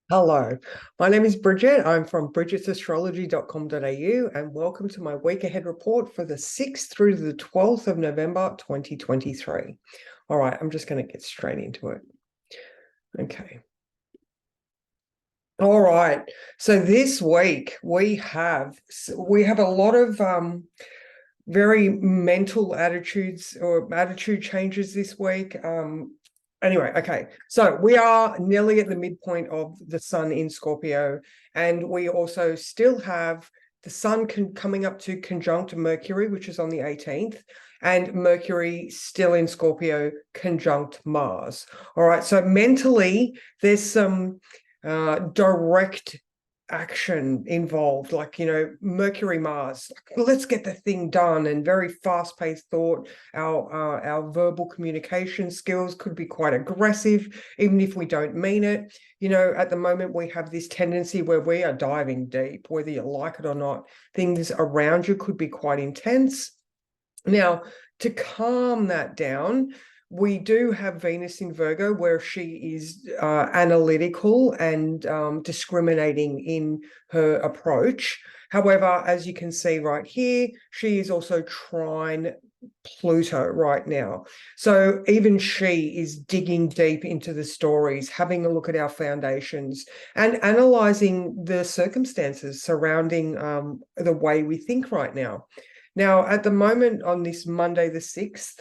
Hello, my name is Bridget. I'm from bridgetsastrology.com.au and welcome to my week ahead report for the 6th through to the 12th of November 2023. All right, I'm just going to get straight into it. Okay. All right. So this week we have a lot of very mental attitudes or attitude changes this week. Anyway, okay. So we are nearly at the midpoint of the sun in Scorpio, and we also still have the sun coming up to conjunct Mercury, which is on the 18th, and Mercury still in Scorpio conjunct Mars. All right. So mentally, there's some direct action involved, like, Mercury, Mars, let's get the thing done, and very fast-paced thought. Our verbal communication skills could be quite aggressive, even if we don't mean it. At the moment we have this tendency where we are diving deep, whether you like it or not. Things around you could be quite intense. Now, to calm that down, we do have Venus in Virgo, where she is analytical and discriminating in her approach. However, as you can see right here, she is also trine Pluto right now. So even she is digging deep into the stories, having a look at our foundations and analyzing the circumstances surrounding the way we think right now. Now, at the moment on this Monday, the 6th,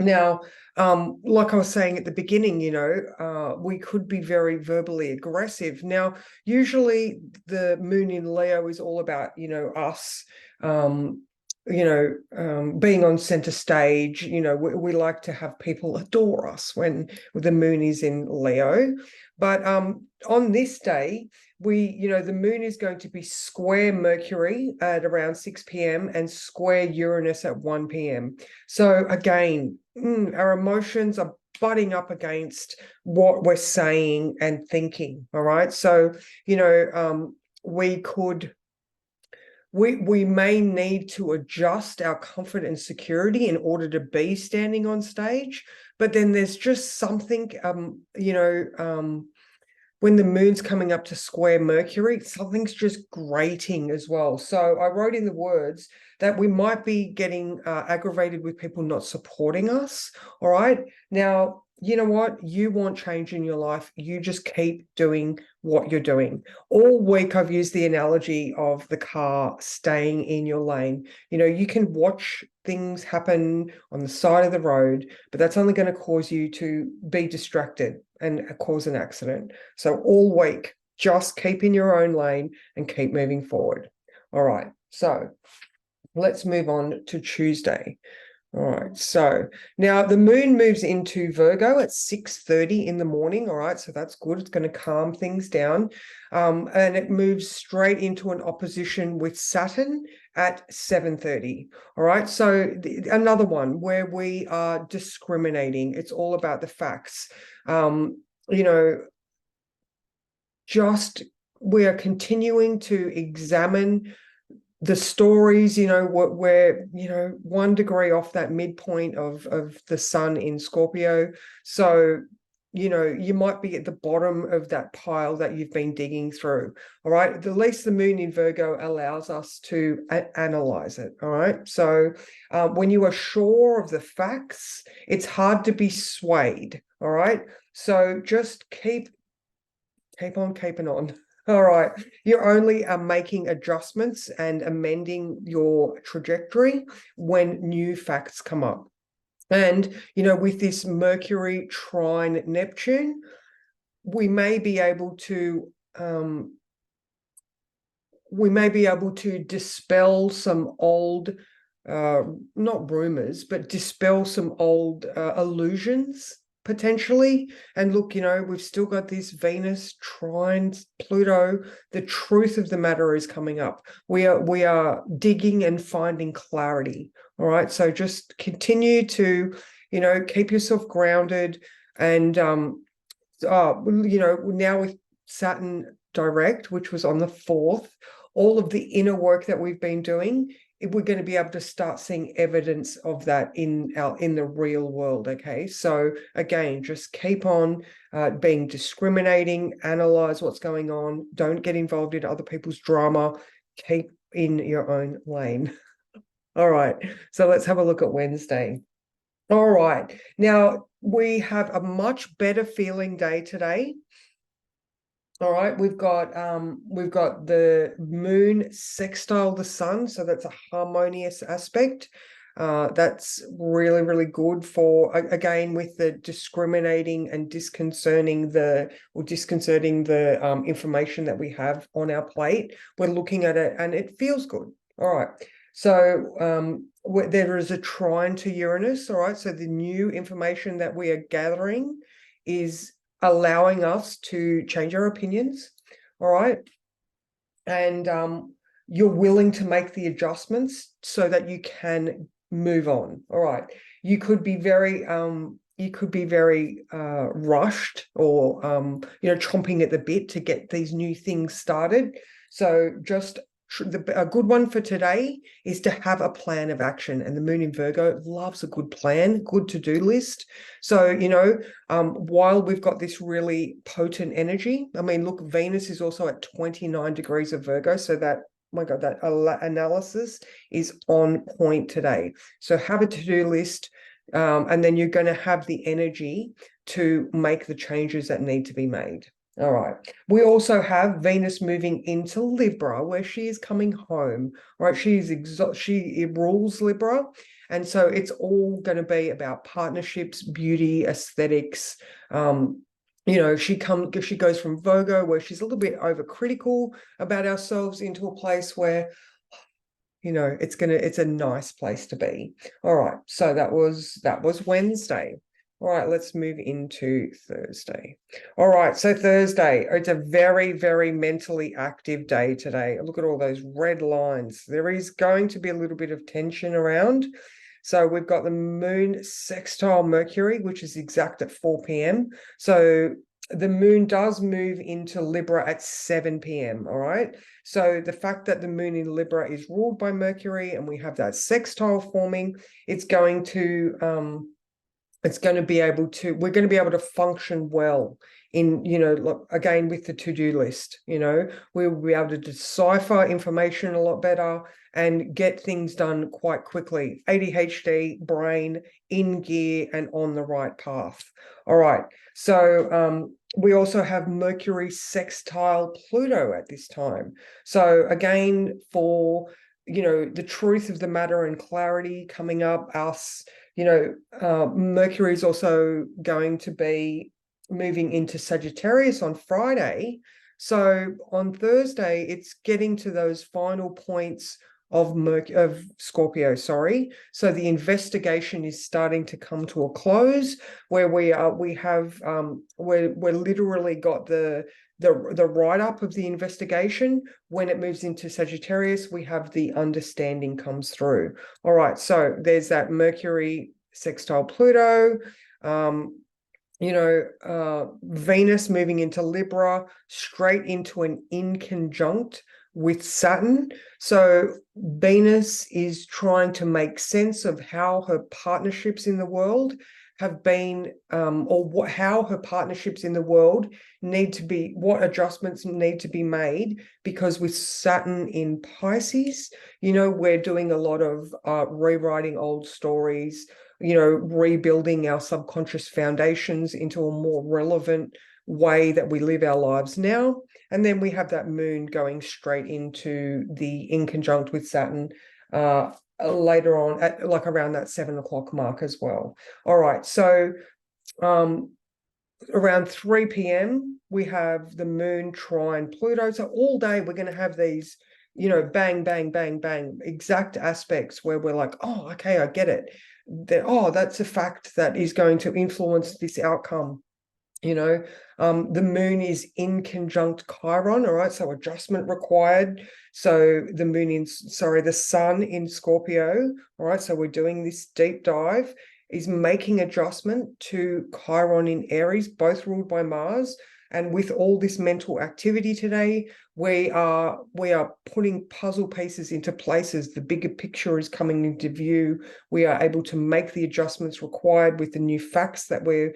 now, like I was saying at the beginning, we could be very verbally aggressive. Now, usually the moon in Leo is all about, us, being on center stage. We like to have people adore us when the moon is in Leo. But on this day, the moon is going to be square Mercury at around 6 p.m. and square Uranus at 1 p.m. So again, our emotions are butting up against what we're saying and thinking. All right. So, we may need to adjust our comfort and security in order to be standing on stage. But then there's just something, when the moon's coming up to square Mercury, something's just grating as well. So I wrote in the words that we might be getting aggravated with people not supporting us. All right. Now, you know what? You want change in your life. You just keep doing what you're doing. All week, I've used the analogy of the car staying in your lane. You can watch things happen on the side of the road, but that's only going to cause you to be distracted and cause an accident. So all week, just keep in your own lane and keep moving forward. All right. So let's move on to Tuesday. All right, so now the moon moves into Virgo at 6:30 in the morning. All right, so that's good. It's going to calm things down. And it moves straight into an opposition with Saturn at 7:30. All right, so another one where we are discriminating. It's all about the facts. Just we are continuing to examine the stories. We're 1 degree off that midpoint of the sun in Scorpio. So you might be at the bottom of that pile that you've been digging through. All right, at least the moon in Virgo allows us to analyze it. All right, so when you are sure of the facts, it's hard to be swayed. All right, so just keep on keeping on. All right. You're only making adjustments and amending your trajectory when new facts come up. And, with this Mercury trine Neptune, we may be able to dispel some old, not rumors, but dispel some old illusions potentially. And look, we've still got this Venus trine Pluto. The truth of the matter is coming up. We are digging and finding clarity. All right, so just continue to keep yourself grounded. And now with Saturn direct, which was on the 4th, all of the inner work that we've been doing we're going to be able to start seeing evidence of that in the real world. Okay, so again, just keep on being discriminating, analyze what's going on, don't get involved in other people's drama, keep in your own lane. All right, so let's have a look at Wednesday. All right, now we have a much better feeling day today. All right, we've got the moon sextile the sun, so that's a harmonious aspect. That's really, really good for, again, with the discriminating and disconcerting the information that we have on our plate. We're looking at it and it feels good. All right. So there is a trine to Uranus. All right. So the new information that we are gathering is allowing us to change our opinions. All right. And you're willing to make the adjustments so that you can move on. All right. You could be very rushed or chomping at the bit to get these new things started. So just a good one for today is to have a plan of action, and the moon in Virgo loves a good plan, good to-do list. So while we've got this really potent energy, I mean, look, Venus is also at 29 degrees of Virgo, so that, my God, that analysis is on point today. So have a to-do list, and then you're going to have the energy to make the changes that need to be made. All right. We also have Venus moving into Libra, where she is coming home. Right. She rules Libra. And so it's all going to be about partnerships, beauty, aesthetics. She goes from Virgo, where she's a little bit overcritical about ourselves, into a place where it's a nice place to be. All right. So that was Wednesday. All right, let's move into Thursday. All right, so Thursday, it's a very, very mentally active day today. Look at all those red lines. There is going to be a little bit of tension around. So we've got the moon sextile Mercury, which is exact at 4 p.m. So the moon does move into Libra at 7 p.m. All right. So the fact that the moon in Libra is ruled by Mercury and we have that sextile forming, we're going to be able to function well in, again, with the to-do list. We'll be able to decipher information a lot better and get things done quite quickly. ADHD, brain in gear and on the right path. All right. So we also have Mercury sextile Pluto at this time. So again, for the truth of the matter and clarity coming up, Mercury is also going to be moving into Sagittarius on Friday. So on Thursday, it's getting to those final points of Scorpio, sorry. So the investigation is starting to come to a close, where we're literally got the write-up of the investigation. When it moves into Sagittarius, we have the understanding comes through. All right, so there's that Mercury sextile Pluto, Venus moving into Libra, straight into an inconjunct with Saturn. So Venus is trying to make sense of how her partnerships in the world have been, how her partnerships in the world what adjustments need to be made, because with Saturn in Pisces, we're doing a lot of rewriting old stories, rebuilding our subconscious foundations into a more relevant way that we live our lives now. And then we have that moon going straight into the inconjunct with Saturn later on at around that 7 o'clock mark as well. All right, so around 3 p.m. we have the moon trine Pluto. So all day we're going to have these, bang, bang, bang, bang, exact aspects where we're like, oh, okay, I get it. That's a fact that is going to influence this outcome. The moon is in conjunct Chiron, all right, so adjustment required. So the sun in Scorpio, all right, so we're doing this deep dive. is making adjustment to Chiron in Aries, both ruled by Mars. And with all this mental activity today, we are putting puzzle pieces into places. The bigger picture is coming into view. We are able to make the adjustments required with the new facts that we're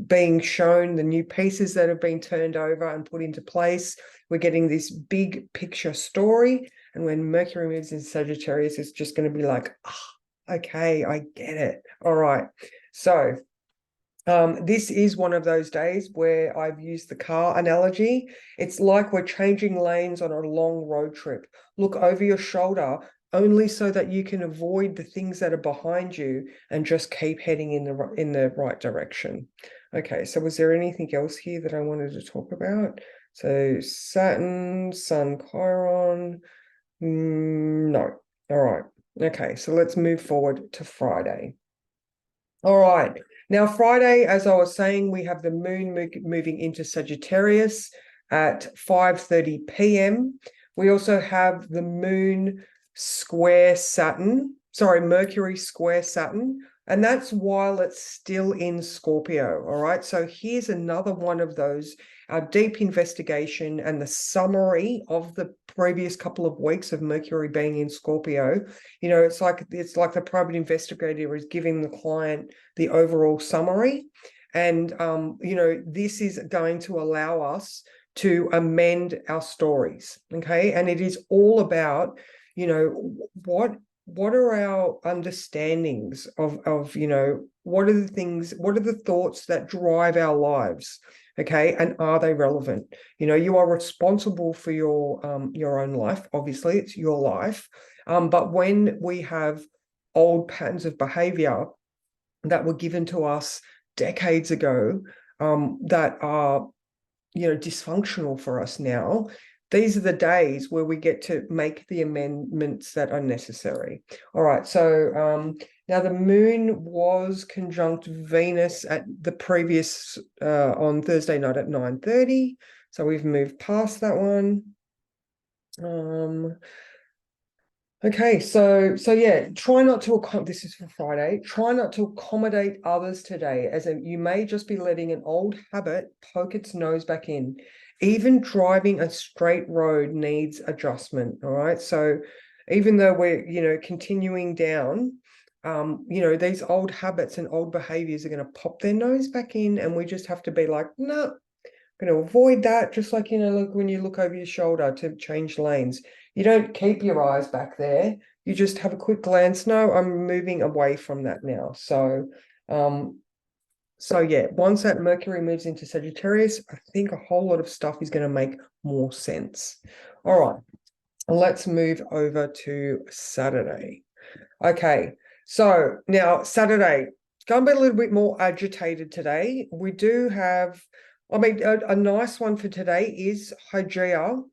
being shown, the new pieces that have been turned over and put into place. We're getting this big picture story. And when Mercury moves in Sagittarius, it's just going to be like, okay, I get it. All right. So this is one of those days where I've used the car analogy. It's like we're changing lanes on a long road trip. Look over your shoulder only so that you can avoid the things that are behind you and just keep heading in the right direction. Okay, so was there anything else here that I wanted to talk about? So Saturn, Sun, Chiron. No. All right. Okay, so let's move forward to Friday. All right. Now, Friday, as I was saying, we have the moon moving into Sagittarius at 5:30 p.m. We also have the moon square Saturn, sorry, Mercury square Saturn, and that's while it's still in Scorpio. All right. So here's another one of those, our deep investigation and the summary of the previous couple of weeks of Mercury being in Scorpio. You know, it's like the private investigator is giving the client the overall summary. And, you know, this is going to allow us to amend our stories. Okay. And it is all about, you know, what are our understandings of, you know, what are the thoughts that drive our lives? Okay. And are they relevant? You know, you are responsible for your own life. Obviously, it's your life. But when we have old patterns of behavior that were given to us decades ago, that are, you know, dysfunctional for us now, these are the days where we get to make the amendments that are necessary. All right, so now the moon was conjunct Venus at the previous on Thursday night at 9:30, so we've moved past that one. Okay, so yeah, try not to this is for Friday. Try not to accommodate others today, as you may just be letting an old habit poke its nose back in. Even driving a straight road needs adjustment. All right. So even though we're, you know, continuing down, you know, these old habits and old behaviors are going to pop their nose back in, and we just have to be like, no, going to avoid that. Just like, you know, look, when you look over your shoulder to change lanes, you don't keep your eyes back there. You just have a quick glance. No, I'm moving away from that now. So, yeah, once that Mercury moves into Sagittarius, I think a whole lot of stuff is going to make more sense. All right, let's move over to Saturday. Okay, so now Saturday, going to be a little bit more agitated today. We do have, I mean, a nice one for today is Hygieia,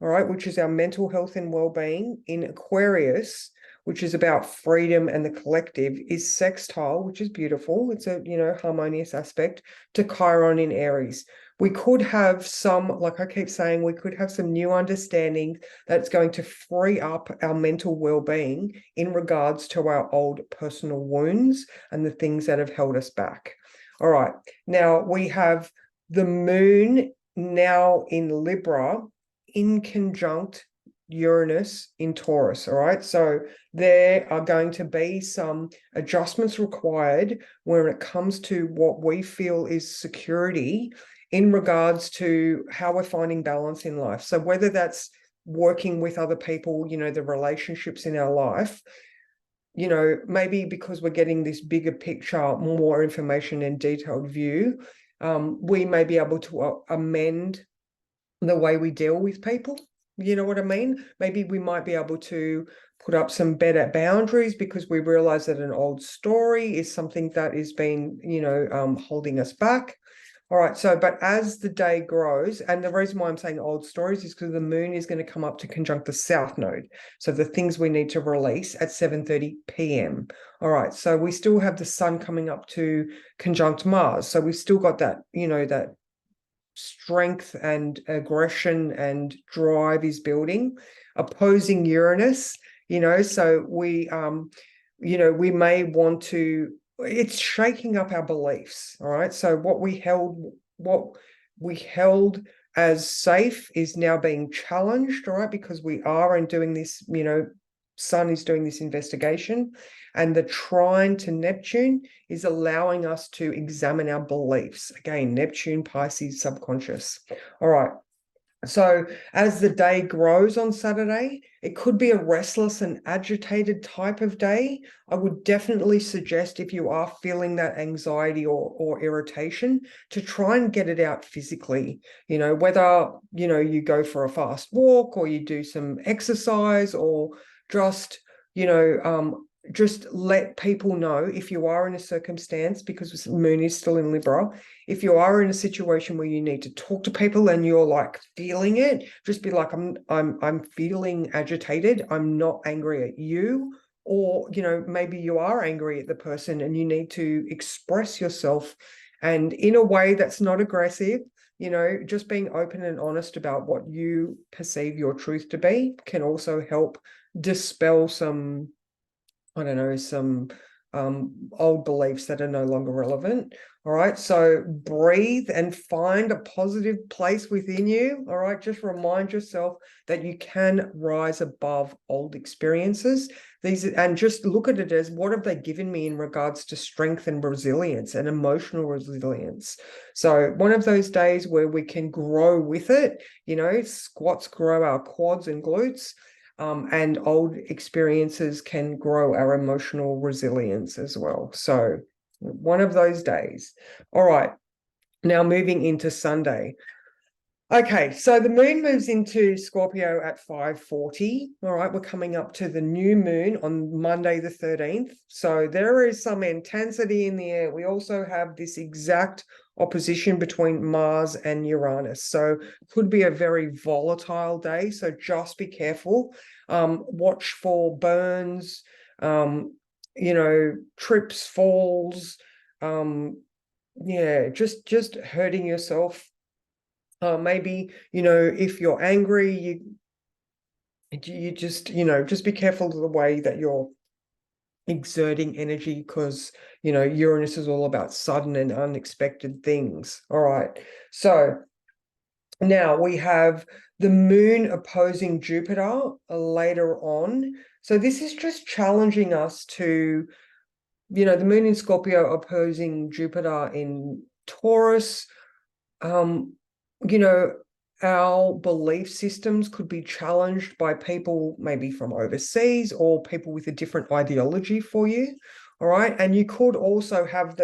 all right, which is our mental health and well-being in Aquarius, which is about freedom and the collective, is sextile, which is beautiful. It's a, you know, harmonious aspect to Chiron in Aries. We could have some, like I keep saying, we could have some new understanding that's going to free up our mental well-being in regards to our old personal wounds and the things that have held us back. All right. Now we have the moon now in Libra in conjunct Uranus in Taurus. All right. So there are going to be some adjustments required when it comes to what we feel is security in regards to how we're finding balance in life. So whether that's working with other people, you know, the relationships in our life, you know, maybe because we're getting this bigger picture, more information and detailed view, we may be able to amend the way we deal with people. You know what I mean? Maybe we might be able to put up some better boundaries because we realize that an old story is something that is been, you know, holding us back. All right. So, but as the day grows, and the reason why I'm saying old stories is because the moon is going to come up to conjunct the south node. So the things we need to release at 7:30 p.m. All right. So we still have the sun coming up to conjunct Mars. So we've still got that, you know, that strength and aggression and drive is building, opposing Uranus, you know, so we, you know, we may want to it's shaking up our beliefs. All right. So what we held as safe is now being challenged, all right, because we are and doing this, Sun is doing this investigation, and the trine to Neptune is allowing us to examine our beliefs. Again, Neptune, Pisces, subconscious. All right. So as the day grows on Saturday, it could be a restless and agitated type of day. I would definitely suggest, if you are feeling that anxiety or irritation, to try and get it out physically. Whether, you go for a fast walk or you do some exercise, or just, just let people know if you are in a circumstance, because the moon is still in Libra. If you are in a situation where you need to talk to people and you're like feeling it, just be like, I'm feeling agitated. I'm not angry at you. Or, maybe you are angry at the person and you need to express yourself, and in a way that's not aggressive. Just being open and honest about what you perceive your truth to be can also help dispel some, I don't know, some old beliefs that are no longer relevant. All right. So breathe and find a positive place within you. All right. Just remind yourself that you can rise above old experiences. And just look at it as, what have they given me in regards to strength and resilience and emotional resilience? So one of those days where we can grow with it, squats grow our quads and glutes. And old experiences can grow our emotional resilience as well. So one of those days. All right. Now moving into Sunday. Okay, so the moon moves into Scorpio at 5:40. All right, we're coming up to the new moon on Monday the 13th. So there is some intensity in the air. We also have this exact opposition between Mars and Uranus. So it could be a very volatile day. So just be careful. Watch for burns, trips, falls, just hurting yourself. Maybe, if you're angry, you just be careful of the way that you're exerting energy, because Uranus is all about sudden and unexpected things. All right. So now we have the moon opposing Jupiter later on. So this is just challenging us to, the moon in Scorpio opposing Jupiter in Taurus. um, our belief systems could be challenged by people maybe from overseas, or people with a different ideology for you. All right. And you could also have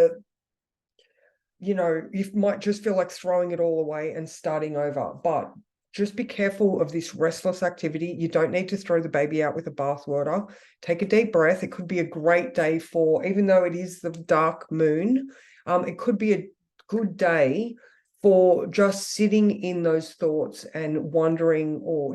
you might just feel like throwing it all away and starting over. But just be careful of this restless activity. You don't need to throw the baby out with the bathwater. Take a deep breath. It could be a great day for, even though it is the dark moon, it could be a good day for just sitting in those thoughts and wondering, or,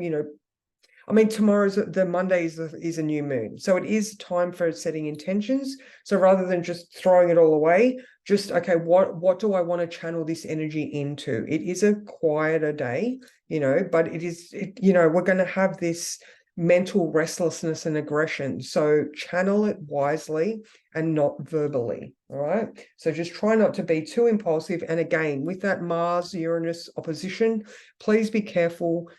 tomorrow's the Monday is a new moon. So it is time for setting intentions. So rather than just throwing it all away, just, okay, what do I want to channel this energy into? It is a quieter day, but we're going to have this mental restlessness and aggression. So channel it wisely and not verbally. All right. So just try not to be too impulsive. And again, with that Mars-Uranus opposition, please be careful.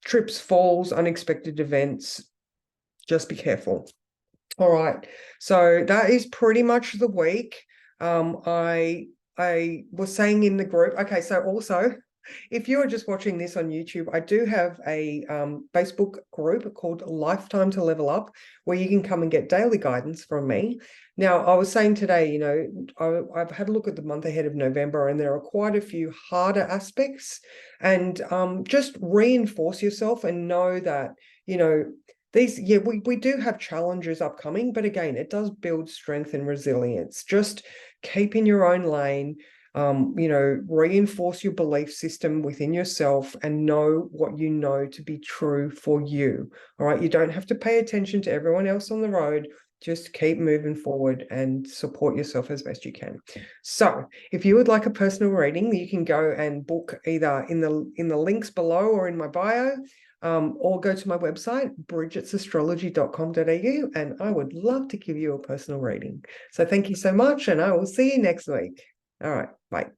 Trips, falls, unexpected events, just be careful. All right. So that is pretty much the week. I was saying in the group, okay, so also, if you are just watching this on YouTube, I do have a Facebook group called Lifetime to Level Up, where you can come and get daily guidance from me. Now, I was saying today, I've had a look at the month ahead of November, and there are quite a few harder aspects. And just reinforce yourself and know that, we do have challenges upcoming, but again, it does build strength and resilience. Just keep in your own lane. Reinforce your belief system within yourself and know what you know to be true for you. All right. You don't have to pay attention to everyone else on the road. Just keep moving forward and support yourself as best you can. So if you would like a personal reading, you can go and book either in the links below or in my bio. or go to my website, bridgetsastrology.com.au, and I would love to give you a personal reading. So thank you so much, and I will see you next week. All right, bye.